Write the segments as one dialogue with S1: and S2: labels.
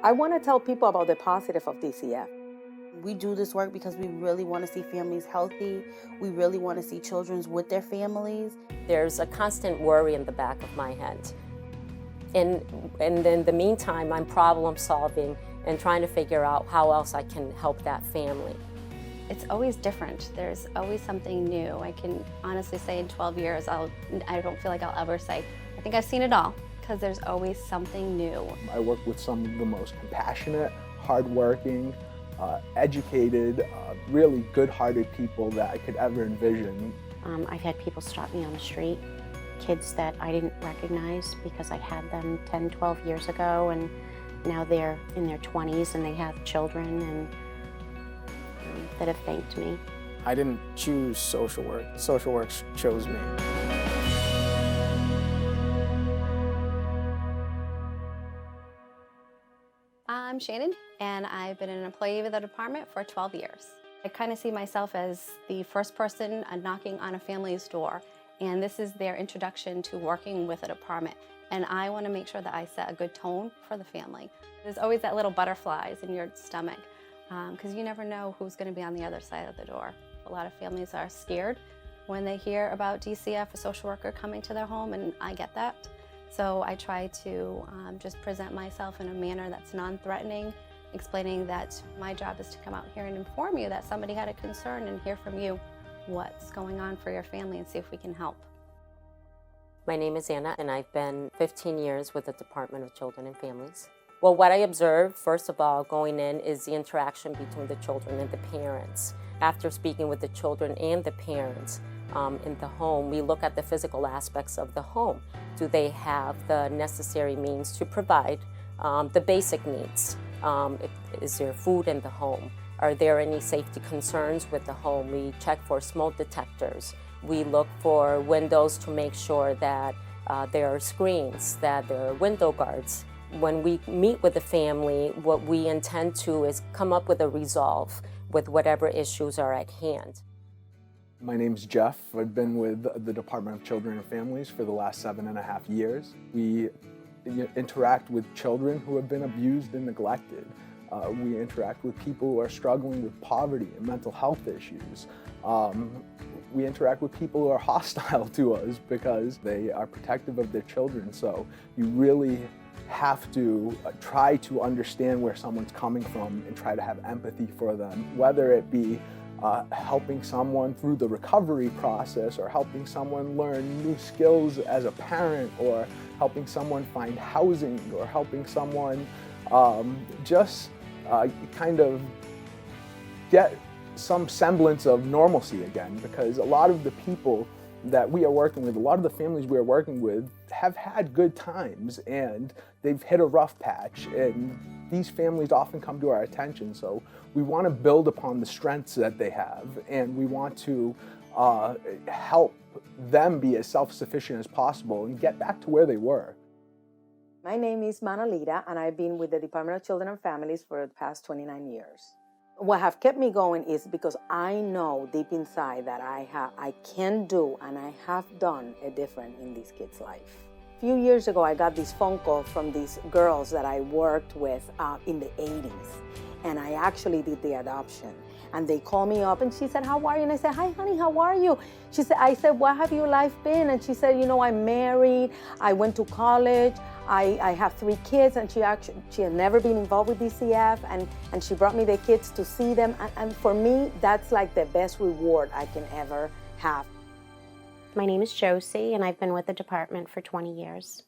S1: I want to tell people about the positive of DCF.
S2: We do this work because we really want to see families healthy. We really want to see children with their families.
S3: There's a constant worry in the back of my head. And in the meantime, I'm problem solving and trying to figure out how else I can help that family.
S4: It's always different. There's always something new. I can honestly say in 12 years, I don't feel like I'll ever say, I think I've seen it all, because there's always something new.
S5: I work with some of the most compassionate, hardworking, educated, really good-hearted people that I could ever envision.
S6: I've had people stop me on the street, kids that I didn't recognize because I had them 10, 12 years ago, and now they're in their 20s and they have children and that have thanked me.
S7: I didn't choose social work. Social work chose me.
S4: I'm Shannon, and I've been an employee of the department for 12 years. I kind of see myself as the first person knocking on a family's door, and this is their introduction to working with a department. And I want to make sure that I set a good tone for the family. There's always that little butterflies in your stomach, because you never know who's going to be on the other side of the door. A lot of families are scared when they hear about DCF, a social worker coming to their home, and I get that. So I try to just present myself in a manner that's non-threatening, explaining that my job is to come out here and inform you that somebody had a concern and hear from you what's going on for your family and see if we can help.
S3: My name is Anna, and I've been 15 years with the Department of Children and Families. Well, what I observed, first of all, going in is the interaction between the children and the parents. After speaking with the children and the parents in the home, we look at the physical aspects of the home. Do they have the necessary means to provide the basic needs? Is there food in the home? Are there any safety concerns with the home? We check for smoke detectors. We look for windows to make sure that there are screens, that there are window guards. When we meet with the family, what we intend to is come up with a resolve with whatever issues are at hand.
S5: My name's Jeff. I've been with the Department of Children and Families for the last 7.5 years. We interact with children who have been abused and neglected. We interact with people who are struggling with poverty and mental health issues. We interact with people who are hostile to us because they are protective of their children. So you really have to try to understand where someone's coming from and try to have empathy for them, whether it be helping someone through the recovery process or helping someone learn new skills as a parent or helping someone find housing or helping someone kind of get some semblance of normalcy again, because a lot of the people that we are working with, a lot of the families we are working with have had good times and they've hit a rough patch, and these families often come to our attention. So we want to build upon the strengths that they have, and we want to help them be as self-sufficient as possible and get back to where they were.
S1: My name is Manolita, and I've been with the Department of Children and Families for the past 29 years. What have kept me going is because I know deep inside that I can do and I have done a difference in these kids' life. A few years ago, I got this phone call from these girls that I worked with in the 80s, and I actually did the adoption. And they called me up and she said, "How are you?" And I said, "Hi, honey, how are you?" I said, "What have your life been?" And she said, "I'm married, I went to college, I have 3 kids," and she had never been involved with DCF, and she brought me the kids to see them. And for me, that's like the best reward I can ever have.
S6: My name is Josee, and I've been with the department for 20 years.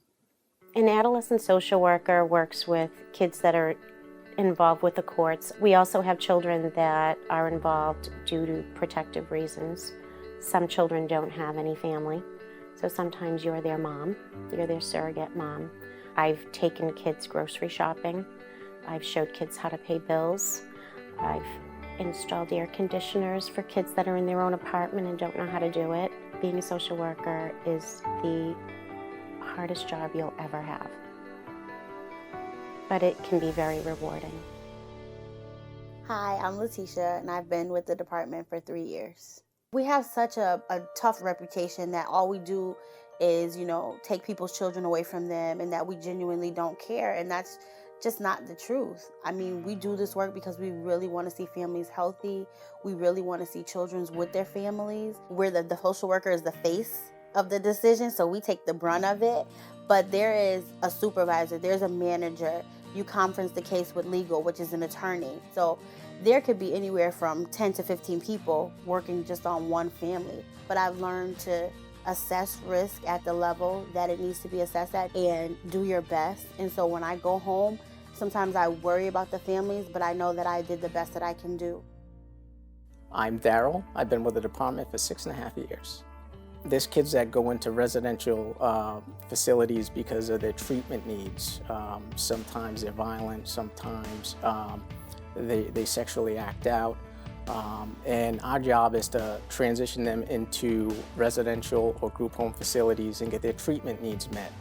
S6: An adolescent social worker works with kids that are involved with the courts. We also have children that are involved due to protective reasons. Some children don't have any family, so sometimes you're their mom, you're their surrogate mom. I've taken kids grocery shopping. I've showed kids how to pay bills. I've installed air conditioners for kids that are in their own apartment and don't know how to do it. Being a social worker is the hardest job you'll ever have, but it can be very rewarding.
S2: Hi, I'm Latesha, and I've been with the department for 3 years. We have such a tough reputation that all we do is, take people's children away from them, and that we genuinely don't care. And that's just not the truth. I mean, we do this work because we really want to see families healthy. We really want to see children with their families. Where the social worker is the face of the decision, so we take the brunt of it. But there is a supervisor, there's a manager. You conference the case with legal, which is an attorney. So there could be anywhere from 10 to 15 people working just on one family. But I've learned to assess risk at the level that it needs to be assessed at and do your best. And so when I go home, sometimes I worry about the families, but I know that I did the best that I can do.
S7: I'm Darryle. I've been with the department for 6.5 years. There's kids that go into residential facilities because of their treatment needs. Sometimes they're violent, sometimes they sexually act out. And our job is to transition them into residential or group home facilities and get their treatment needs met.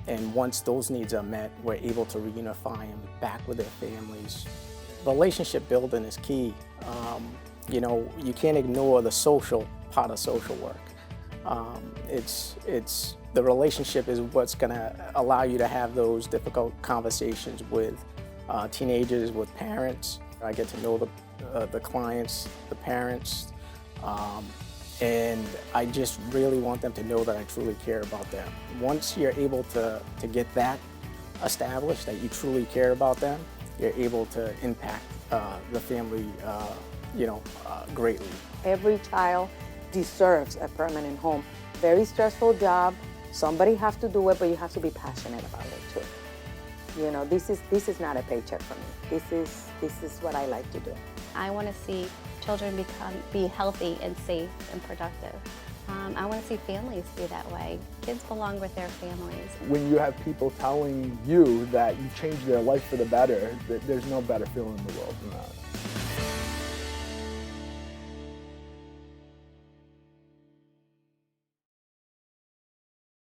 S7: And once those needs are met, we're able to reunify them back with their families. Relationship building is key. You know, you can't ignore the social part of social work. It's the relationship is what's gonna allow you to have those difficult conversations with teenagers, with parents. I get to know the clients, the parents, and I just really want them to know that I truly care about them. Once you're able to get that established, that you truly care about them, you're able to impact the family, greatly.
S1: Every child deserves a permanent home. Very stressful job. Somebody has to do it, but you have to be passionate about it too. You know, this is not a paycheck for me. This is what I like to do.
S4: I want to see children be healthy and safe and productive. I want to see families be that way. Kids belong with their families.
S5: When you have people telling you that you changed their life for the better, there's no better feeling in the world than that.